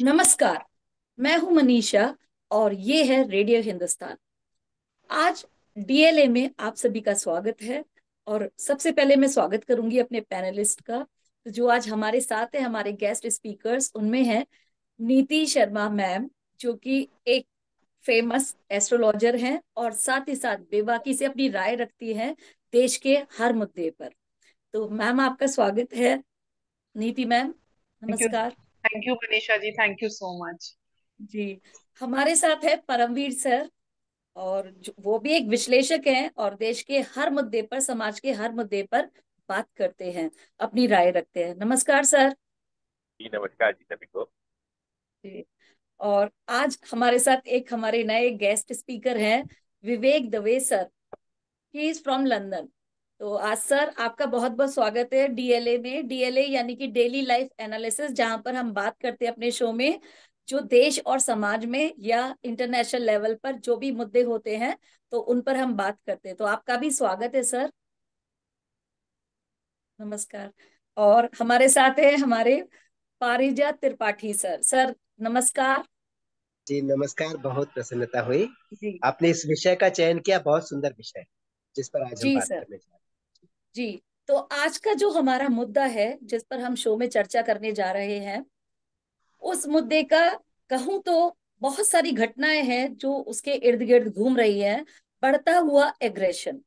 नमस्कार। मैं हूं मनीषा और ये है रेडियो हिंदुस्तान। आज डीएलए में आप सभी का स्वागत है। और सबसे पहले मैं स्वागत करूंगी अपने पैनलिस्ट का। तो जो आज हमारे साथ है, हमारे गेस्ट स्पीकर्स, उनमें है नीति शर्मा मैम, जो कि एक फेमस एस्ट्रोलॉजर हैं और साथ ही साथ बेबाकी से अपनी राय रखती हैं देश के हर मुद्दे पर। तो मैम, आपका स्वागत है। Niti ma'am, thank you. नमस्कार। थैंक यू Manisha ji, thank you so much. जी। हमारे साथ है परमवीर सर, और वो भी एक विश्लेषक हैं और देश के हर मुद्दे पर, समाज के हर मुद्दे पर बात करते हैं, अपनी राय रखते हैं। नमस्कार सर। जी नमस्कार जी सभी को। जी। और आज हमारे साथ एक हमारे नए गेस्ट स्पीकर हैं, Vivek Dave sir. He is from London. तो आज सर आपका बहुत बहुत स्वागत है डीएलए में। डीएलए यानी कि डेली लाइफ एनालिसिस, जहां पर हम बात करते हैं अपने शो में जो देश और समाज में या इंटरनेशनल लेवल पर जो भी मुद्दे होते हैं, तो उन पर हम बात करते हैं। तो आपका भी स्वागत है सर। नमस्कार। और हमारे साथ है हमारे पारिजात त्रिपाठी सर। सर, नमस्कार। जी नमस्कार। बहुत प्रसन्नता हुई। जी। आपने इस विषय का चयन किया, बहुत सुंदर विषय है जिस पर आज हम जी बात सर। करने जा जी। तो आज का जो हमारा मुद्दा है, जिस पर हम शो में चर्चा करने जा रहे हैं, उस मुद्दे का कहूं तो बहुत सारी घटनाएं हैं जो उसके इर्द गिर्द घूम रही हैं। बढ़ता हुआ एग्रेशन।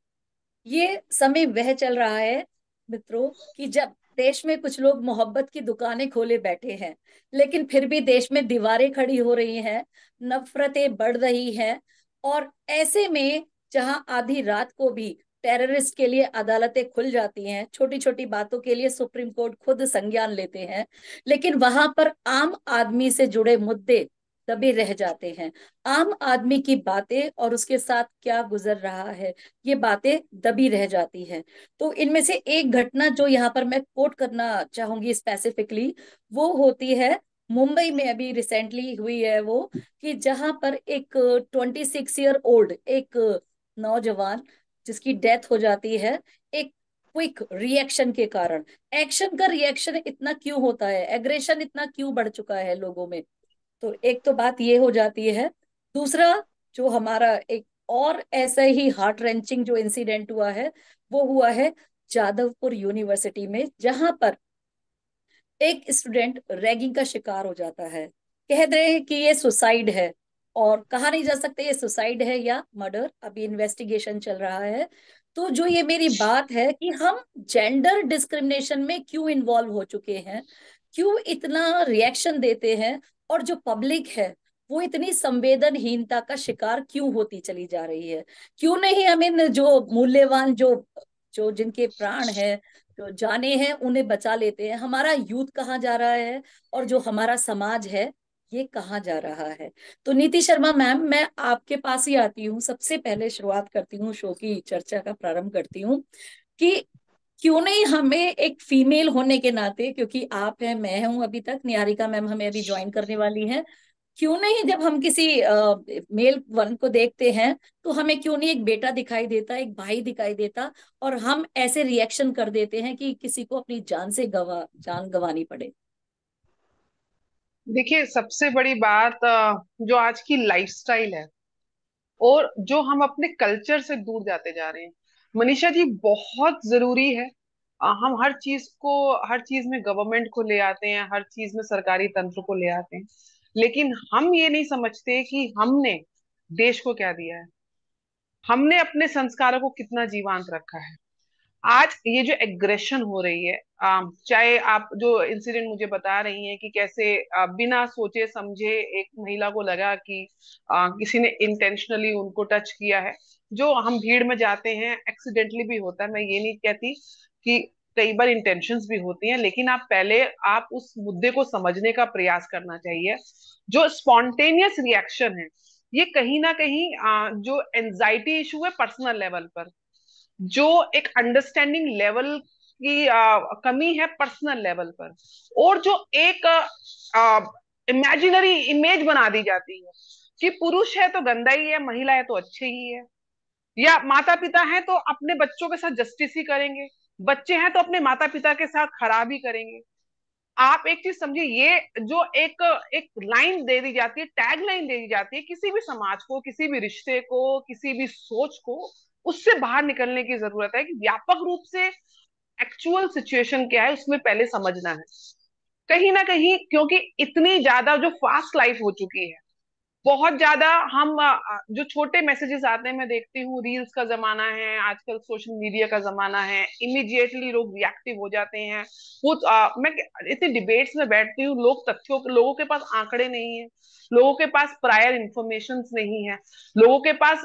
ये समय वह चल रहा है मित्रों कि जब देश में कुछ लोग मोहब्बत की दुकानें खोले बैठे हैं, लेकिन फिर भी देश में दीवारें खड़ी हो रही हैं, नफरतें बढ़ रही हैं। और ऐसे में जहां आधी रात को भी टेररिस्ट के लिए अदालतें खुल जाती हैं, छोटी छोटी बातों के लिए सुप्रीम कोर्ट खुद संज्ञान लेते हैं, लेकिन वहां पर आम आदमी से जुड़े मुद्दे दबे रह जाते हैं। आम आदमी की बातें और उसके साथ क्या गुजर रहा है, ये बातें दबी रह जाती हैं। तो इनमें से एक घटना जो यहाँ पर मैं कोट करना चाहूंगी स्पेसिफिकली, वो होती है मुंबई में। अभी रिसेंटली हुई है वो, कि जहां पर एक 26 ईयर ओल्ड एक नौजवान जिसकी डेथ हो जाती है, एक क्विक रिएक्शन के कारण। एक्शन का रिएक्शन इतना क्यों होता है, एग्रेशन इतना क्यों बढ़ चुका है लोगों में। तो एक तो बात ये हो जाती है। दूसरा, जो हमारा एक और ऐसा ही हार्ट रेंचिंग जो इंसिडेंट हुआ है, वो हुआ है जादवपुर यूनिवर्सिटी में, जहां पर एक स्टूडेंट रैगिंग का शिकार हो जाता है। कह रहे हैं कि ये सुसाइड है, और कहा नहीं जा सकता ये सुसाइड है या मर्डर, अभी इन्वेस्टिगेशन चल रहा है। तो जो ये मेरी बात है कि हम जेंडर डिस्क्रिमिनेशन में क्यों इन्वॉल्व हो चुके हैं, क्यों इतना रिएक्शन देते हैं, और जो पब्लिक है वो इतनी संवेदनहीनता का शिकार क्यों होती चली जा रही है। क्यों नहीं हम इन जो मूल्यवान, जो जो जिनके प्राण है, जो जाने हैं, उन्हें बचा लेते हैं। हमारा यूथ कहाँ जा रहा है, और जो हमारा समाज है ये कहाँ जा रहा है। तो नीति शर्मा मैम, मैं आपके पास ही आती हूँ। सबसे पहले शुरुआत करती हूँ, शो की चर्चा का प्रारंभ करती हूँ कि क्यों नहीं हमें एक फीमेल होने के नाते, क्योंकि आप हैं, मैं हूं, अभी तक निहारिका मैम हमें अभी ज्वाइन करने वाली हैं, क्यों नहीं जब हम किसी मेल वर्ण को देखते हैं, तो हमें क्यों नहीं एक बेटा दिखाई देता, एक भाई दिखाई देता, और हम ऐसे रिएक्शन कर देते हैं कि किसी को अपनी जान गंवानी पड़े। देखिए, सबसे बड़ी बात जो आज की लाइफस्टाइल है और जो हम अपने कल्चर से दूर जाते जा रहे हैं, मनीषा जी, बहुत जरूरी है। हम हर चीज में गवर्नमेंट को ले आते हैं, हर चीज में सरकारी तंत्र को ले आते हैं, लेकिन हम ये नहीं समझते कि हमने देश को क्या दिया है, हमने अपने संस्कारों को कितना जीवांत रखा है। आज ये जो एग्रेशन हो रही है, चाहे आप जो इंसिडेंट मुझे बता रही हैं कि कैसे बिना सोचे समझे एक महिला को लगा कि किसी ने इंटेंशनली उनको टच किया है। जो हम भीड़ में जाते हैं, एक्सीडेंटली भी होता है, मैं ये नहीं कहती कि कई बार इंटेंशंस भी होती हैं, लेकिन आप उस मुद्दे को समझने का प्रयास करना चाहिए। जो स्पॉन्टेनियस रिएक्शन है, ये कहीं ना कहीं जो एंजाइटी इशू है पर्सनल लेवल पर, जो एक अंडरस्टैंडिंग लेवल की कमी है पर्सनल लेवल पर, और जो एक इमेजिनरी इमेज बना दी जाती है कि पुरुष है तो गंदा ही है, महिला है तो अच्छे ही है, या माता पिता हैं तो अपने बच्चों के साथ जस्टिस ही करेंगे, बच्चे हैं तो अपने माता पिता के साथ खराब ही करेंगे। आप एक चीज समझिए, ये जो एक एक लाइन दे दी जाती है, टैग लाइन दे दी जाती है किसी भी समाज को, किसी भी रिश्ते को, किसी भी सोच को, उससे बाहर निकलने की जरूरत है कि व्यापक रूप से एक्चुअल सिचुएशन क्या है उसमें पहले समझना है। कहीं ना कहीं क्योंकि इतनी ज्यादा जो फास्ट लाइफ हो चुकी है, बहुत ज्यादा हम जो छोटे मैसेजेस आते हैं, मैं देखती हूँ रील्स का जमाना है आजकल, सोशल मीडिया का जमाना है, इमीडिएटली लोग रिएक्टिव हो जाते हैं। वो मैं इतने डिबेट्स में बैठती हूँ, लोगों के पास आंकड़े नहीं है, लोगों के पास प्रायर इंफॉर्मेशन नहीं है, लोगों के पास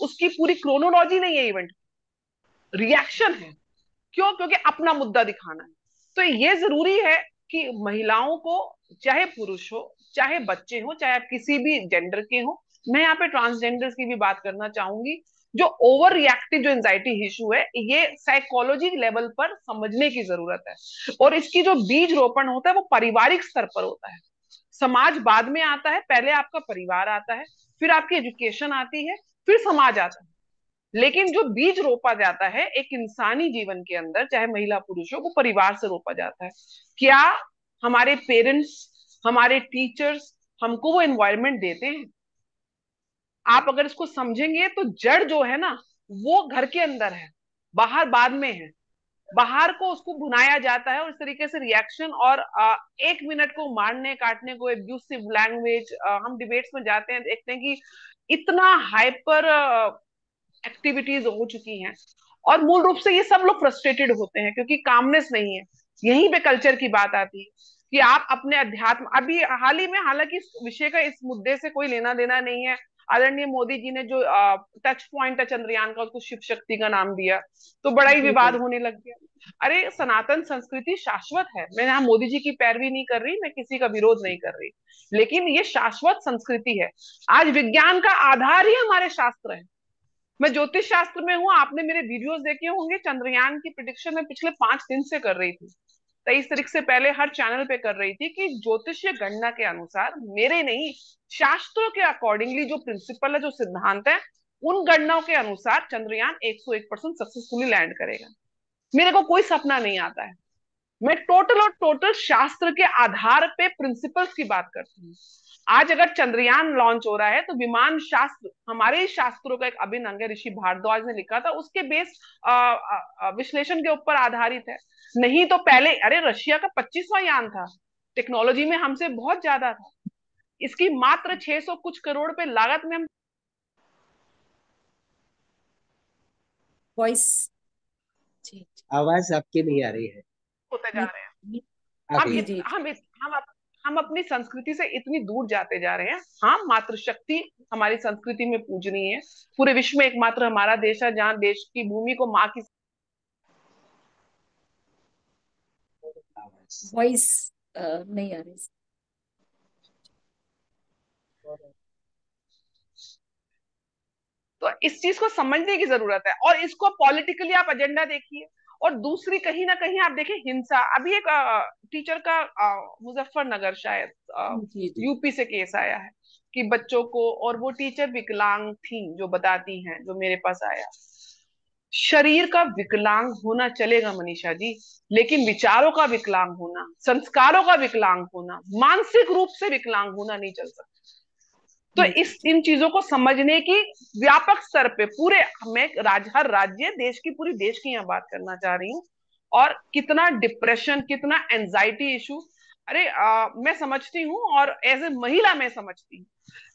उसकी पूरी क्रोनोलॉजी नहीं है, इवेंट रिएक्शन है। क्यों? क्योंकि अपना मुद्दा दिखाना है। तो ये जरूरी है कि महिलाओं को, चाहे पुरुष हो, चाहे बच्चे हो, चाहे आप किसी भी जेंडर के हो, मैं यहाँ पे ट्रांसजेंडर्स की भी बात करना चाहूंगी, जो ओवर रिएक्टिव जो एंजाइटी इशू है, ये साइकोलॉजी लेवल पर समझने की जरूरत है। और इसकी जो बीज रोपण होता है वो पारिवारिक स्तर पर होता है। समाज बाद में आता है, पहले आपका परिवार आता है, फिर आपकी एजुकेशन आती है, फिर समाज आता है। लेकिन जो बीज रोपा जाता है एक इंसानी जीवन के अंदर, चाहे महिला पुरुष हो, वो परिवार से रोपा जाता है। क्या हमारे पेरेंट्स, हमारे टीचर्स हमको वो एनवायरनमेंट देते हैं? आप अगर इसको समझेंगे तो जड़ जो है ना, वो घर के अंदर है, बाहर बाद में है। बाहर को उसको भुनाया जाता है और इस तरीके से रिएक्शन, और 1 मिनट को मारने काटने को, एब्यूसिव लैंग्वेज, हम डिबेट्स में जाते हैं देखते हैं कि इतना हाइपर एक्टिविटीज हो चुकी हैं। और मूल रूप से ये सब लोग फ्रस्ट्रेटेड होते हैं क्योंकि कामनेस नहीं है। यहीं पे कल्चर की बात आती है कि आप अपने अध्यात्म, अभी हाल ही में, हालांकि इस विषय का इस मुद्दे से कोई लेना देना नहीं है, आदरणीय मोदी जी ने जो टच पॉइंट है चंद्रयान का, उसको शिव शक्ति का नाम दिया, तो बड़ा ही विवाद बिल्कुल। होने लग गया। अरे सनातन संस्कृति शाश्वत है, मैं यहाँ मोदी जी की पैरवी नहीं कर रही, मैं किसी का विरोध नहीं कर रही, लेकिन ये शाश्वत संस्कृति है। आज विज्ञान का आधार ही हमारे शास्त्र है। मैं ज्योतिष शास्त्र में हूँ, आपने मेरे वीडियोस देखे होंगे, चंद्रयान की प्रिडिक्शन मैं पिछले 5 दिन से कर रही थी, 23 तारीख से पहले हर चैनल पे कर रही थी कि ज्योतिषीय गणना के अनुसार, मेरे नहीं, शास्त्रों के अकॉर्डिंगली जो प्रिंसिपल है, जो सिद्धांत है, उन गणनाओं के अनुसार चंद्रयान 101% सक्सेसफुली लैंड करेगा। मेरे को कोई सपना नहीं आता है, मैं टोटल और टोटल शास्त्र के आधार पे प्रिंसिपल्स की बात करती हूँ। आज अगर चंद्रयान लॉन्च हो रहा है तो विमान शास्त्र हमारे ही शास्त्रों का एक अभिन्न अंग है, ऋषि भारद्वाज ने लिखा था, उसके बेस विश्लेषण के ऊपर आधारित है। नहीं तो पहले, अरे रशिया का 25वां यान था, टेक्नोलॉजी में हमसे बहुत ज्यादा था, इसकी मात्र 600 कुछ करोड़ पे लागत में हम वॉइस। जी। आवाज आपकी नहीं आ रही है। होते जा नहीं। रहे हैं। आ हम गई। जी इत, जी। हम इत, हम अप, हम अपनी संस्कृति से इतनी दूर जाते जा रहे हैं। हाँ, मातृशक्ति हमारी संस्कृति में पूजनीय है, पूरे विश्व में एकमात्र हमारा देश है जहाँ देश की भूमि को माँ की। आवाज वॉइस नहीं आ रही। तो इस चीज को समझने की जरूरत है, और इसको पॉलिटिकली आप एजेंडा देखिए। और दूसरी, कहीं ना कहीं आप देखिए हिंसा, अभी एक टीचर का मुजफ्फरनगर शायद जी जी। यूपी से केस आया है कि बच्चों को, और वो टीचर विकलांग थी जो बताती हैं, जो मेरे पास आया। शरीर का विकलांग होना चलेगा मनीषा जी, लेकिन विचारों का विकलांग होना, संस्कारों का विकलांग होना, मानसिक रूप से विकलांग होना नहीं चल सकता। तो नहीं इस चलता। इन चीजों को समझने की व्यापक स्तर पे पूरे, मैं हर राज्य, देश की, पूरी देश की यहाँ बात करना चाह रही हूँ। और कितना डिप्रेशन, कितना एंजाइटी इशू। अरे मैं समझती हूँ, और एज ए महिला मैं समझती हूँ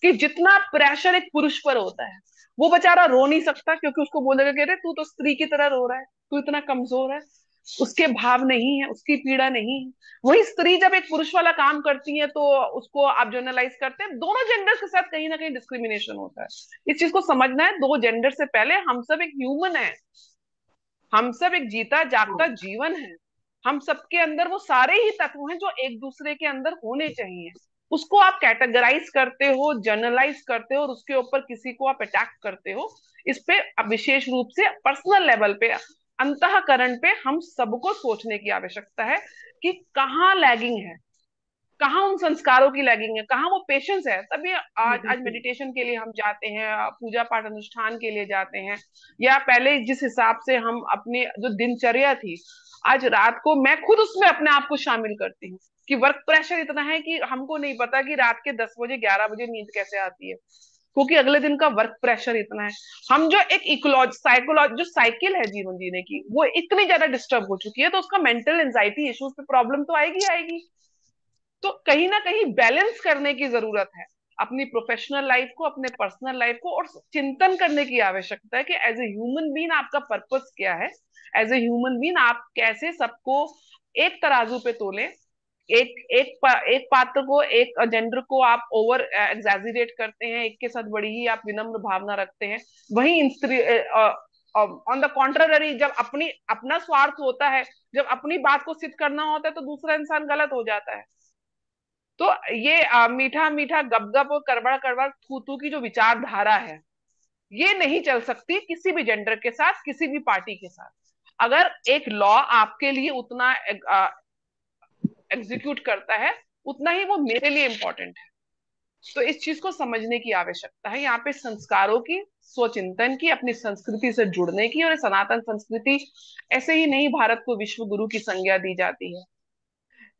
कि जितना प्रेशर एक पुरुष पर होता है, वो बेचारा रो नहीं सकता क्योंकि उसको बोलेगा कि अरे तू तो स्त्री की तरह रो रहा है, तू इतना कमजोर है। उसके भाव नहीं है, उसकी पीड़ा नहीं है। वही स्त्री जब एक पुरुष वाला काम करती है तो उसको आप जनरलाइज करते हैं, दोनों जेंडर के साथ कहीं ना कहीं डिस्क्रिमिनेशन होता है। इस चीज को समझना है, दो जेंडर से पहले हम सब एक ह्यूमन है, हम सब एक जीता जागता जीवन है। हम सबके अंदर वो सारे ही तत्व हैं जो एक दूसरे के अंदर होने चाहिए। उसको आप कैटेगराइज करते हो, जनरलाइज करते हो, और उसके ऊपर किसी को आप अटैक करते हो। इस पे अब विशेष रूप से पर्सनल लेवल पे, अंतःकरण पे हम सबको सोचने की आवश्यकता है कि कहाँ लैगिंग है, कहाँ उन संस्कारों की लैगिंग है, कहाँ वो पेशेंस है। तभी जी आज आज बिल्कुल। मेडिटेशन के लिए हम जाते हैं, पूजा पाठ अनुष्ठान के लिए जाते हैं, या पहले जिस हिसाब से हम अपनी जो दिनचर्या थी, आज रात को मैं खुद उसमें अपने आप को शामिल करती हूँ कि वर्क प्रेशर इतना है कि हमको नहीं पता कि रात के 10 बजे 11 बजे नींद कैसे आती है, क्योंकि अगले दिन का वर्क प्रेशर इतना है। हम जो एक इकोलॉजी साइकोलॉजी जो साइकिल है जीवन जीने की, वो इतनी ज्यादा डिस्टर्ब हो चुकी है, तो उसका मेंटल एंजाइटी इश्यूज पे प्रॉब्लम तो आएगी आएगी। तो कहीं ना कहीं बैलेंस करने की जरूरत है, अपनी प्रोफेशनल लाइफ को, अपने पर्सनल लाइफ को, और चिंतन करने की आवश्यकता है कि एज ए ह्यूमन बीन आपका पर्पस क्या है। एज ए ह्यूमन बीन आप कैसे सबको एक तराजू पे तोलें। एक पात्र को, एक जेंडर को आप ओवर एग्जैजरेट करते हैं, एक के साथ बड़ी ही आप विनम्र भावना रखते हैं। वहीं ऑन द कॉन्ट्ररी, जब अपना स्वार्थ होता है, जब अपनी बात को सिद्ध करना होता है, तो दूसरा इंसान गलत हो जाता है। तो ये मीठा मीठा गपगप और कड़वा कड़वा थू थू की जो विचारधारा है, ये नहीं चल सकती किसी भी जेंडर के साथ, किसी भी पार्टी के साथ। अगर एक लॉ आपके लिए उतना एग्जीक्यूट करता है, उतना ही वो मेरे लिए इंपॉर्टेंट है। तो इस चीज को समझने की आवश्यकता है यहाँ पे, संस्कारों की, स्वचिंतन की, अपनी संस्कृति से जुड़ने की। और सनातन संस्कृति, ऐसे ही नहीं भारत को विश्व गुरु की संज्ञा दी जाती है,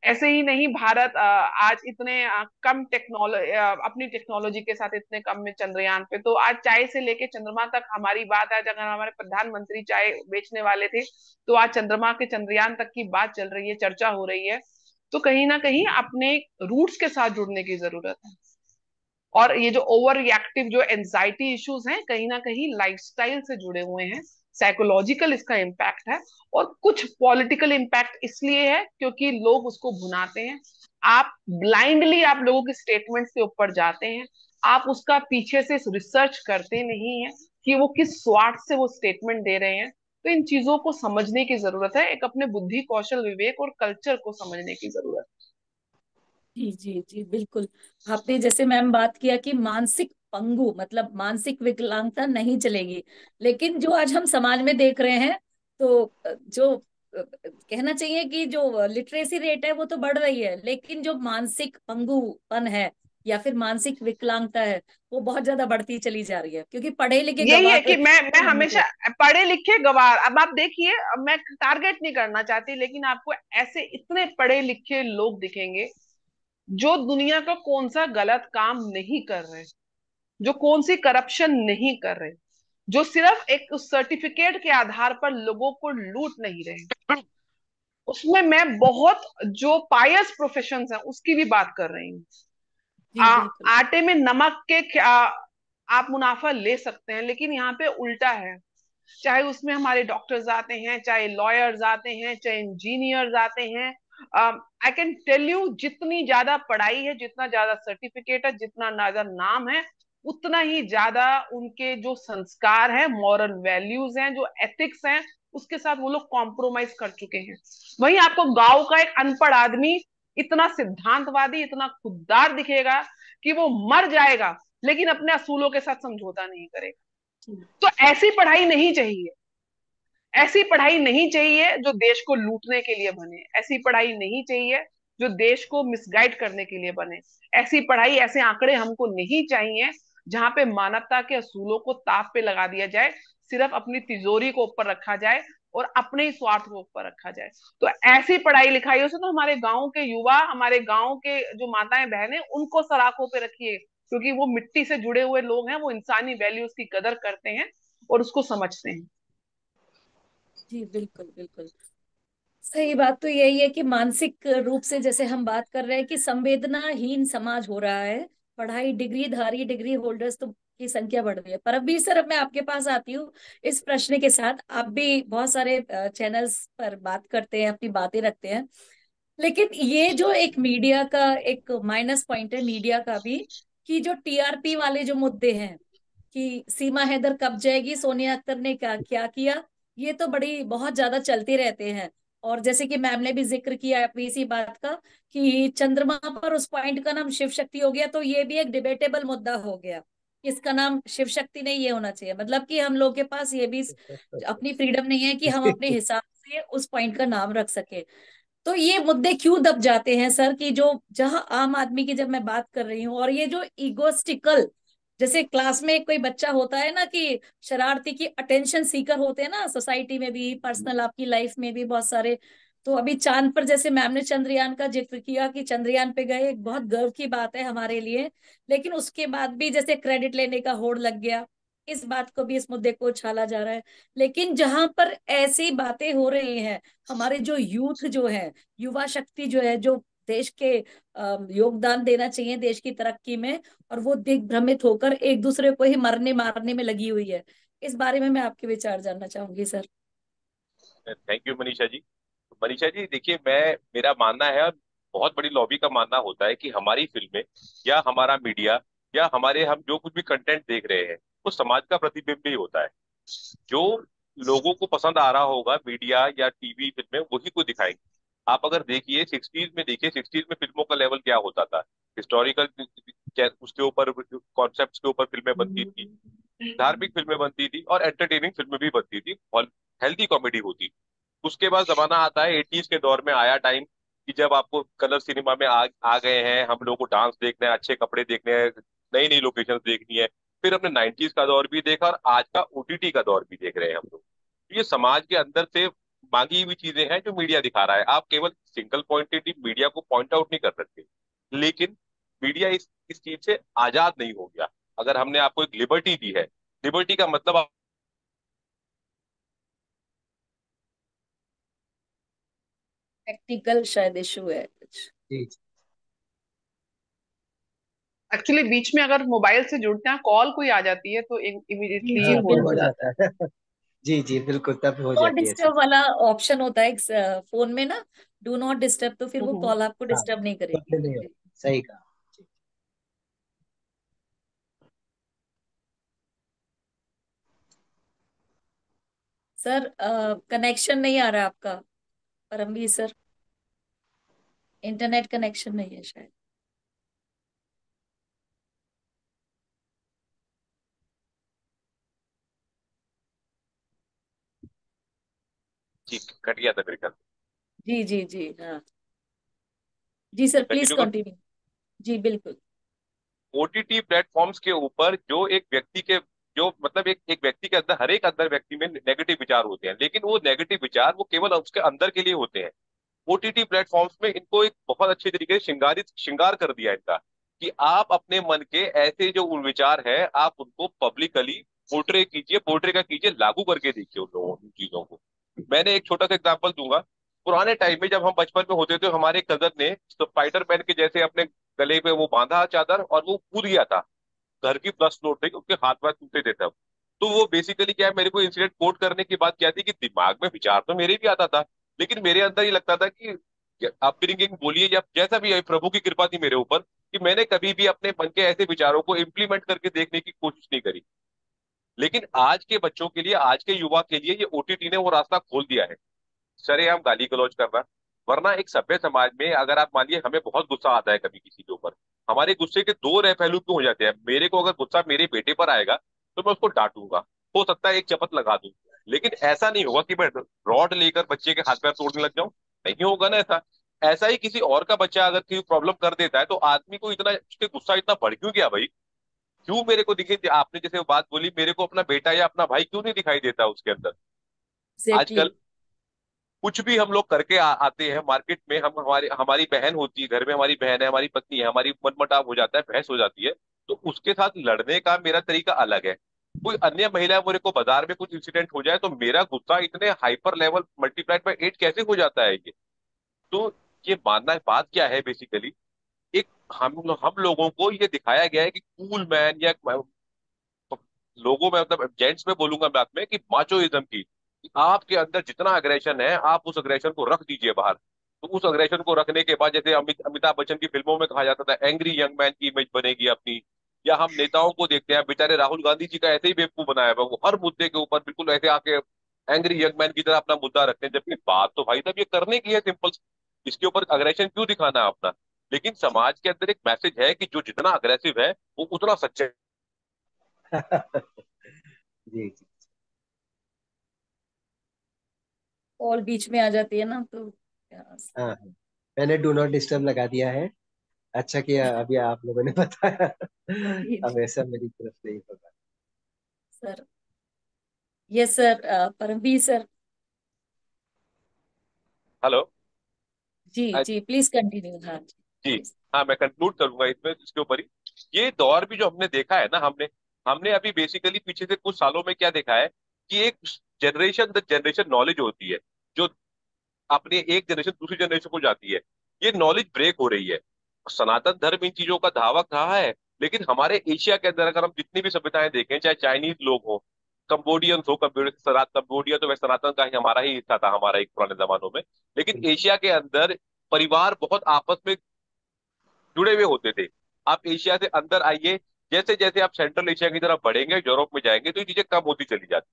ऐसे ही नहीं भारत आज इतने कम टेक्नोलॉजी, अपनी टेक्नोलॉजी के साथ इतने कम में चंद्रयान पे। तो आज चाय से लेके चंद्रमा तक हमारी बात है। अगर हमारे प्रधानमंत्री चाय बेचने वाले थे, तो आज चंद्रमा के चंद्रयान तक की बात चल रही है, चर्चा हो रही है। तो कहीं ना कहीं अपने रूट्स के साथ जुड़ने की जरूरत है। और ये जो ओवर रिएक्टिव जो एंजाइटी इश्यूज हैं, कहीं ना कहीं लाइफस्टाइल से जुड़े हुए हैं, साइकोलॉजिकल इसका इम्पैक्ट है। और कुछ पॉलिटिकल इम्पैक्ट इसलिए है क्योंकि लोग उसको भुनाते हैं। आप ब्लाइंडली आप लोगों के स्टेटमेंट्स के ऊपर जाते हैं, आप उसका पीछे से रिसर्च करते नहीं है कि वो किस स्वार्थ से वो स्टेटमेंट दे रहे हैं। तो इन चीजों को समझने की जरूरत है, एक अपने बुद्धि कौशल विवेक और कल्चर को समझने की जरूरत जी जी जी बिल्कुल। आपने जैसे मैम बात किया कि मानसिक पंगु मतलब मानसिक विकलांगता नहीं चलेगी, लेकिन जो आज हम समाज में देख रहे हैं, तो जो कहना चाहिए कि जो लिटरेसी रेट है वो तो बढ़ रही है, लेकिन जो मानसिक पंगुपन है या फिर मानसिक विकलांगता है, वो बहुत ज्यादा बढ़ती चली जा रही है, क्योंकि पढ़े लिखे है। यही है गवार कि मैं बनने हमेशा को। पढ़े लिखे गवार, अब आप देखिए, अब मैं टारगेट नहीं करना चाहती, लेकिन आपको ऐसे इतने पढ़े लिखे लोग दिखेंगे जो दुनिया का कौन सा गलत काम नहीं कर रहे, जो कौन सी करप्शन नहीं कर रहे, जो सिर्फ एक उस सर्टिफिकेट के आधार पर लोगों को लूट नहीं रहे। उसमें मैं बहुत जो पायस प्रोफेशंस हैं उसकी भी बात कर रही हूँ। जी बिल्कुल। आटे में नमक के आप मुनाफा ले सकते हैं, लेकिन यहाँ पे उल्टा है। चाहे उसमें हमारे डॉक्टर्स आते हैं, चाहे लॉयर्स आते हैं, चाहे इंजीनियर्स आते हैं। आई कैन टेल यू, जितनी ज्यादा पढ़ाई है, जितना ज्यादा सर्टिफिकेट है, जितना ज्यादा नाम है, उतना ही ज्यादा उनके जो संस्कार हैं, मॉरल वैल्यूज हैं, जो एथिक्स हैं, उसके साथ वो लोग कॉम्प्रोमाइज कर चुके हैं। वहीं आपको गांव का एक अनपढ़ आदमी इतना सिद्धांतवादी, इतना खुददार दिखेगा कि वो मर जाएगा, लेकिन अपने असूलों के साथ समझौता नहीं करेगा। तो ऐसी पढ़ाई नहीं चाहिए। ऐसी पढ़ाई नहीं चाहिए जो देश को लूटने के लिए बने, ऐसी पढ़ाई नहीं चाहिए जो देश को मिसगाइड करने के लिए बने। ऐसी पढ़ाई, ऐसे आंकड़े हमको नहीं चाहिए जहां पे मानवता के असूलों को ताप पे लगा दिया जाए, सिर्फ अपनी तिजोरी को ऊपर रखा जाए और अपने ही स्वार्थ को ऊपर रखा जाए। तो ऐसी पढ़ाई लिखाइयों से तो हमारे गांव के युवा, हमारे गांव के जो माताएं बहनें, उनको सलाखों पे रखिए, क्योंकि वो मिट्टी से जुड़े हुए लोग हैं, वो इंसानी वैल्यूज की कदर करते हैं और उसको समझते हैं। जी बिल्कुल बिल्कुल। सही बात तो यही है कि मानसिक रूप से जैसे हम बात कर रहे हैं कि संवेदनाहीन समाज हो रहा है। पढ़ाई डिग्रीधारी डिग्री होल्डर्स तो की संख्या बढ़ रही है। पर अभी सर, अब मैं आपके पास आती हूँ इस प्रश्न के साथ। आप भी बहुत सारे चैनल्स पर बात करते हैं, अपनी बातें रखते हैं, लेकिन ये जो एक मीडिया का एक माइनस पॉइंट है मीडिया का भी, कि जो टीआरपी वाले जो मुद्दे हैं कि सीमा हैदर कब जाएगी, सोनिया अख्तर ने क्या क्या किया, ये तो बड़ी बहुत ज्यादा चलते रहते हैं। और जैसे कि मैम ने भी जिक्र किया अभी इसी बात का कि चंद्रमा पर उस पॉइंट का नाम शिव शक्ति हो गया, तो ये भी एक डिबेटेबल मुद्दा हो गया। इसका नाम शिव शक्ति नहीं ये होना चाहिए, मतलब कि हम लोग के पास ये भी अपनी फ्रीडम नहीं है कि हम अपने हिसाब से उस पॉइंट का नाम रख सके। तो ये मुद्दे क्यों दब जाते हैं सर, कि जो जहां आम आदमी की जब मैं बात कर रही हूँ, और ये जो इगोस्टिकल, जैसे क्लास में कोई बच्चा होता है ना कि शरारती, की अटेंशन सीकर होते हैं ना, सोसाइटी में भी, पर्सनल आपकी लाइफ में भी बहुत सारे। तो अभी चांद पर, जैसे मैम ने चंद्रयान का जिक्र किया कि चंद्रयान पे गए, एक बहुत गर्व की बात है हमारे लिए। लेकिन उसके बाद भी जैसे क्रेडिट लेने का होड़ लग गया, इस बात को भी, इस मुद्दे को उछाला जा रहा है। लेकिन जहां पर ऐसी बातें हो रही हैं, हमारे जो यूथ जो है, युवा शक्ति जो है, जो देश के योगदान देना चाहिए देश की तरक्की में, और वो दिग्भ्रमित होकर एक दूसरे को ही मरने मारने में लगी हुई है। इस बारे में मैं आपके विचार जानना चाहूंगी सर। थैंक यू मनीषा जी। मनीषा जी देखिए, मैं मेरा मानना है, और बहुत बड़ी लॉबी का मानना होता है कि हमारी फिल्में या हमारा मीडिया या हमारे हम जो कुछ भी कंटेंट देख रहे हैं वो समाज का प्रतिबिंब ही होता है। जो लोगों को पसंद आ रहा होगा मीडिया या टीवी फिल्में वही को दिखाएंगे। आप अगर देखिए सिक्सटीज में, देखिए सिक्सटीज में फिल्मों का लेवल क्या होता था। हिस्टोरिकल उसके ऊपर, कॉन्सेप्ट के ऊपर फिल्में बनती थी, धार्मिक फिल्में बनती थी और एंटरटेनिंग फिल्में भी बनती थी और हेल्थी कॉमेडी होती थी। उसके बाद जमाना आता है एटीज के दौर में आया टाइम कि जब आपको कलर सिनेमा में आ गए हैं, हम लोग को डांस देखना है, अच्छे कपड़े देखने हैं, नई नई लोकेशन देखनी है। फिर हमने नाइनटीज का दौर भी देखा और आज का ओटीटी का दौर भी देख रहे हैं हम लोग। ये समाज के अंदर से मांगी हुई चीजें हैं जो मीडिया दिखा रहा है। आप केवल सिंगल पॉइंटेड मीडिया को पॉइंट आउट नहीं कर सकते, लेकिन मीडिया इस चीज से आजाद नहीं हो गया। अगर हमने आपको एक लिबर्टी दी है, लिबर्टी का मतलब टेक्निकल शायद इशू है कुछ। जी एक्चुअली बीच में अगर मोबाइल से जुड़ते हैं, कॉल कोई आ जाती है तो जी इमिडिएटली जी हाँ, होल्ड तब हो हो बिल्कुल। जाता है। जाता है। जी जी बिल्कुल, तब हो नॉट जाती है ऐसी। डिस्टर्ब वाला ऑप्शन होता है फोन में ना, डू नॉट डिस्टर्ब, तो फिर वो हम्म। कॉल आपको हाँ, डिस्टर्ब नहीं तो करेगी। फिर नहीं हो। सही कहा। जी। सर कनेक्शन नहीं आ रहा आपका, परमवीर सर, इंटरनेट कनेक्शन नहीं है शायद। जी कट गया था मेरे ख्याल जी जी जी हाँ। जी से। सर प्लीज कंटिन्यू कर। कंटिन्यू। जी बिल्कुल। ओटीटी प्लेटफॉर्म्स के ऊपर जो एक व्यक्ति के, जो मतलब एक व्यक्ति के अंदर, हर एक अंदर व्यक्ति में नेगेटिव विचार होते हैं, लेकिन वो नेगेटिव विचार वो केवल उसके अंदर के लिए होते हैं। ओटीटी प्लेटफॉर्म्स में इनको एक बहुत अच्छे तरीके से श्रृंगार कर दिया इनका, कि आप अपने मन के ऐसे जो उन विचार है आप उनको पब्लिकली पोर्ट्रे कीजिए, पोर्ट्रे का कीजिए, लागू करके देखिए उन लोगों उन चीजों को। मैंने एक छोटा सा एग्जांपल दूंगा। पुराने टाइम में जब हम बचपन में होते थे, हमारे कजन ने स्पाइडर मैन के जैसे अपने गले पे वो बांधा चादर और वो कूद गया था। घर की फर्स्ट फ्लोर पे, उसके हाथ पैर टूटे थे तब। तो वो बेसिकली क्या है, मेरे को इंसिडेंट कोट करने की बात क्या थी कि दिमाग में विचार तो मेरे भी आता था, लेकिन मेरे अंदर ये लगता था कि अपब्रिंगिंग बोलिए या जैसा भी है, प्रभु की कृपा थी मेरे ऊपर कि मैंने कभी भी अपने मन के ऐसे विचारों को इम्प्लीमेंट करके देखने की कोशिश नहीं करी। लेकिन आज के बच्चों के लिए, आज के युवा के लिए ये ओटीटी ने वो रास्ता खोल दिया है, सरेआम गाली गलौज करना। वरना एक सभ्य समाज में अगर आप मानिए हमें बहुत गुस्सा आता है कभी किसी के ऊपर, हमारे गुस्से के दो रह पहलू क्यों हो जाते हैं। मेरे को अगर गुस्सा मेरे बेटे पर आएगा तो मैं उसको डांटूंगा, हो सकता है एक चपत लगा दूं, लेकिन ऐसा नहीं होगा कि मैं रॉड लेकर बच्चे के हाथ पैर तोड़ने लग जाऊं। नहीं होगा ना ऐसा। ऐसा ही किसी और का बच्चा अगर कोई प्रॉब्लम कर देता है तो आदमी को इतना, उसके गुस्सा इतना बढ़ क्यों गया भाई। क्यों मेरे को दिखे, आपने जैसे वो बात बोली, मेरे को अपना बेटा या अपना भाई क्यों नहीं दिखाई देता उसके अंदर। एग्जैक्टली। आजकल कुछ भी हम लोग करके आते हैं मार्केट में, हम हमारी हमारी बहन होती है घर में, हमारी बहन है, हमारी पत्नी है, हमारी मनमुटाव हो जाता है, बहस हो जाती है, तो उसके साथ लड़ने का मेरा तरीका अलग है। कोई अन्य महिला मेरे को बाजार में कुछ इंसिडेंट हो जाए तो मेरा गुस्सा इतने हाइपर लेवल मल्टीप्लाइड बाय 8 कैसे हो जाता है ये। तो ये मानना बात क्या है बेसिकली, एक हम लोगों को ये दिखाया गया है कि कूल मैन या लोगों में, मतलब जेंट्स में बोलूंगा बात में, कि माचोइज्म की, कि आपके अंदर जितना अग्रेशन है आप उस अग्रेशन को रख दीजिए बाहर। तो उस अग्रेशन को रखने के बाद जैसे अमिताभ बच्चन की फिल्मों में कहा जाता था एंग्री यंग मैन की इमेज बनेगी अपनी। या हम नेताओं को देखते हैं, बेचारे राहुल गांधी जी का ऐसे ही बेवकूफ बनाया हुआ, वो हर मुद्दे के ऊपर बिल्कुल ऐसे आके एंग्री यंग मैन की तरह अपना मुद्दा रखते हैं, जबकि बात तो भाई साहब ये करने की है सिंपल। इसके ऊपर अग्रेशन क्यों दिखाना है अपना। लेकिन समाज के अंदर एक मैसेज है कि जो जितना अग्रेसिव है वो उतना सच्चा है। जी जी। कॉल बीच में आ जाती है ना, तो हाँ हाँ, मैंने डू नॉट डिस्टर्ब लगा दिया है। अच्छा किया अभी आप लोगों ने बताया। जी अब जी ऐसा मेरी तरफ नहीं होगा। Sir. Yes sir, Paramvir sir. Hello. जी जी प्लीज कंटिन्यू, हाँ जी जी। प्लीज। हाँ, मैं कंक्लूड करूंगा इसमें, इसके ऊपर ही। ये दौर भी जो हमने देखा है ना, हमने हमने अभी बेसिकली पीछे से कुछ सालों में क्या देखा है कि एक जनरेशन दर जनरेशन नॉलेज होती है, जो अपने एक जनरेशन दूसरी जनरेशन को जाती है। ये नॉलेज ब्रेक हो रही है। सनातन धर्म इन चीजों का धावक रहा है, लेकिन हमारे एशिया के अंदर अगर हम जितनी भी सभ्यताएं देखें, चाहे चाइनीज लोग हो, कंबोडियंस हो, कंबोडिया तो वैसे सनातन का ही हमारा ही हिस्सा था हमारा एक पुराने जमानों में। लेकिन बिल्कुल। एशिया के अंदर परिवार बहुत आपस में जुड़े हुए होते थे। आप एशिया से अंदर आइए, जैसे जैसे आप सेंट्रल एशिया की तरफ बढ़ेंगे, यूरोप में जाएंगे, तो ये चीजें कम होती चली जाती।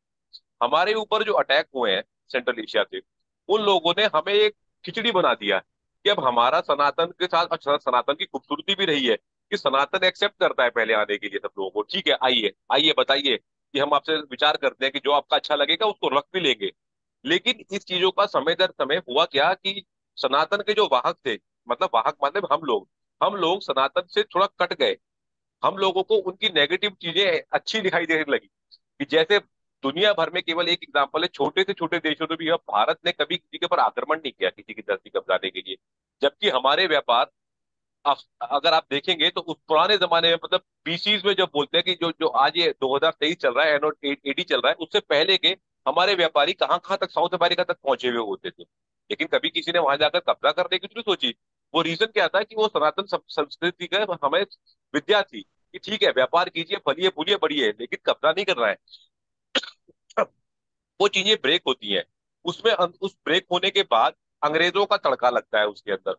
हमारे ऊपर जो अटैक हुए हैं सेंट्रल एशिया से, उन लोगों ने हमें एक खिचड़ी बना दिया कि अब हमारा सनातन के साथ, अच्छा सनातन की खूबसूरती भी रही है कि सनातन एक्सेप्ट करता है पहले आने के लिए सब लोगों को। ठीक है, आइए आइए बताइए कि हम आपसे विचार करते हैं कि जो आपका अच्छा लगेगा उसको रख भी लेंगे। लेकिन इस चीजों का समय दर समय हुआ क्या कि सनातन के जो वाहक थे, मतलब वाहक मतलब हम लोग सनातन से थोड़ा कट गए। हम लोगों को उनकी नेगेटिव चीजें अच्छी दिखाई देने लगी। कि जैसे दुनिया भर में केवल एक एग्जांपल है, छोटे से छोटे देशों में भी अब भारत ने कभी किसी के ऊपर आक्रमण नहीं किया किसी की धरती कब्जाने के लिए। जबकि हमारे व्यापार, अगर आप देखेंगे तो उस पुराने जमाने में, मतलब बीसीज में जब बोलते हैं कि जो जो आज ये 2023 चल रहा है, एनो 80 चल रहा है, उससे पहले के हमारे व्यापारी कहाँ कहाँ तक, साउथ अमेरिका तक पहुंचे हुए होते थे। लेकिन कभी किसी ने वहां जाकर कब्जा करने की तो नहीं सोची। वो रीजन क्या था कि वो सनातन संस्कृति का हमें विद्या थी कि ठीक है, व्यापार कीजिए, फलिए फूलिए बढ़िए, लेकिन कब्जा नहीं करना है। वो चीजें ब्रेक होती हैं। उसमें उस ब्रेक होने के बाद अंग्रेजों का तड़का लगता है उसके अंदर,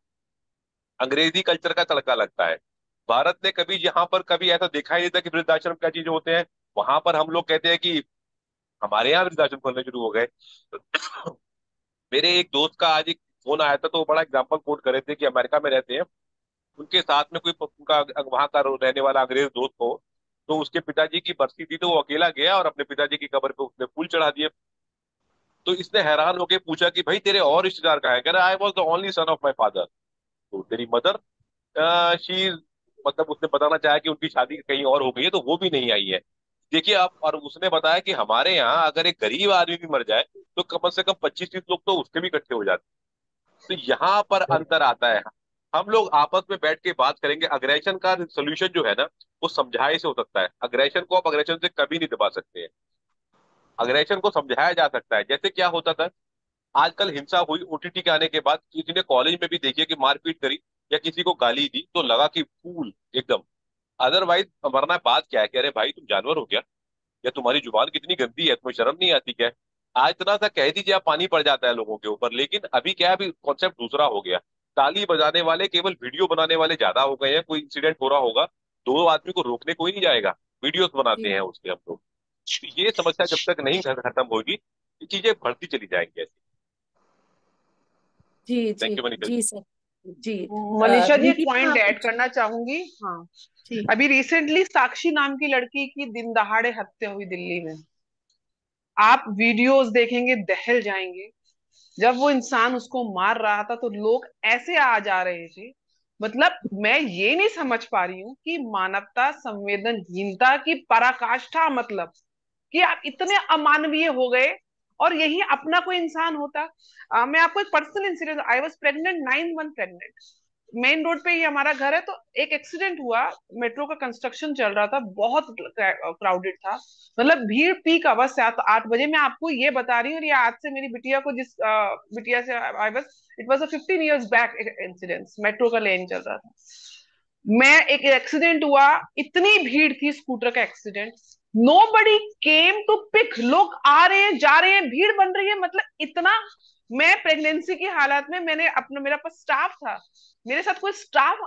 अंग्रेजी कल्चर का तड़का लगता है। भारत ने कभी यहाँ पर कभी ऐसा देखा ही नहीं था कि वृद्धाश्रम क्या चीजें होते हैं। वहां पर हम लोग कहते हैं कि हमारे यहाँ वृद्धाश्रम खोलने शुरू हो गए। मेरे एक दोस्त का आज एक फोन आया था, तो वो बड़ा एग्जाम्पल कोट कर रहे थे कि अमेरिका में रहते हैं, उनके साथ में कोई उनका वहां का रहने वाला अंग्रेज दोस्त हो, तो उसके पिताजी की बरसी थी, तो वो अकेला गया और अपने पिताजी की कब्र पे उसने फूल चढ़ा दिए। तो इसने हैरान होकर पूछा कि भाई तेरे और रिश्तेदार कहाँ है? कह रहा I was the only son of my father. तो तेरी मदर, शी, मतलब उसने बताना चाहा कि उनकी शादी कहीं और हो गई है, तो वो भी नहीं आई है। देखिए आप, और उसने बताया कि हमारे यहाँ अगर एक गरीब आदमी भी मर जाए तो कम से कम 25-30 लोग तो उसके भी इकट्ठे हो जाते हैं। तो यहाँ पर अंतर आता है। हम लोग आपस में बैठ के बात करेंगे। अग्रेशन का सोल्यूशन जो है ना, वो समझाए से हो सकता है। अग्रेशन को आप अग्रेशन से कभी नहीं दबा सकते हैं। अग्रेशन को समझाया जा सकता है। जैसे क्या होता था, आजकल हिंसा हुई ओटीटी के आने के बाद, किसी ने कॉलेज में भी देखिए कि मारपीट करी या किसी को गाली दी तो लगा कि फूल एकदम। अदरवाइज वरना बात क्या है कि अरे भाई तुम जानवर हो क्या, या तुम्हारी जुबान कितनी गंदी है, तुम्हें शर्म नहीं आती क्या? आज इतना सा कह दीजिए आप, पानी पड़ जाता है लोगों के ऊपर। लेकिन अभी क्या है, अभी कॉन्सेप्ट दूसरा हो गया। ताली बजाने वाले केवल वीडियो बनाने वाले ज्यादा हो गए हैं। कोई इंसिडेंट हो रहा होगा, दो आदमी को रोकने कोई नहीं जाएगा, वीडियोस बनाते जी हैं उसके हम लोग। तो ये समस्या जब तक नहीं खत्म होगी, ये चीजें बढ़ती चली जाएंगी ऐसी। जी थैंक जी यू मनीषा जी। जी सर। जी मनीषा जी एक दीपिका पॉइंट आप ऐड कुछ। करना चाहूंगी। हाँ, जी अभी रिसेंटली साक्षी नाम की लड़की की दिन दहाड़े हत्या हुई दिल्ली में। आप वीडियोस देखेंगे दहल जाएंगे। जब वो इंसान उसको मार रहा था तो लोग ऐसे आ जा रहे थे। मतलब मैं ये नहीं समझ पा रही हूँ कि मानवता संवेदनहीनता की पराकाष्ठा, मतलब कि आप इतने अमानवीय हो गए। और यही अपना कोई इंसान होता। मैं आपको एक personal incident, I was pregnant, 9 month pregnant. Main road पे ही हमारा घर है, तो एक एक्सीडेंट हुआ। मेट्रो का कंस्ट्रक्शन चल रहा था, बहुत क्राउडेड था। मतलब भीड़ पीक आवर, 7-8 बजे। मैं आपको ये बता रही हूँ, और ये आज से मेरी बिटिया को, जिस बिटिया से I was, it was a 15 years back incident. Metro का लेन चल रहा था, मैं एक एक्सीडेंट हुआ। इतनी भीड़ थी, स्कूटर का accident. Nobody came to pick. लोग आ रहे हैं जा रहे हैं, भीड़ बन रही है, मतलब इतना। मैं प्रेगनेंसी की हालत में, मैंने अपना, मेरा पास स्टाफ था, मेरे साथ कोई स्टाफ,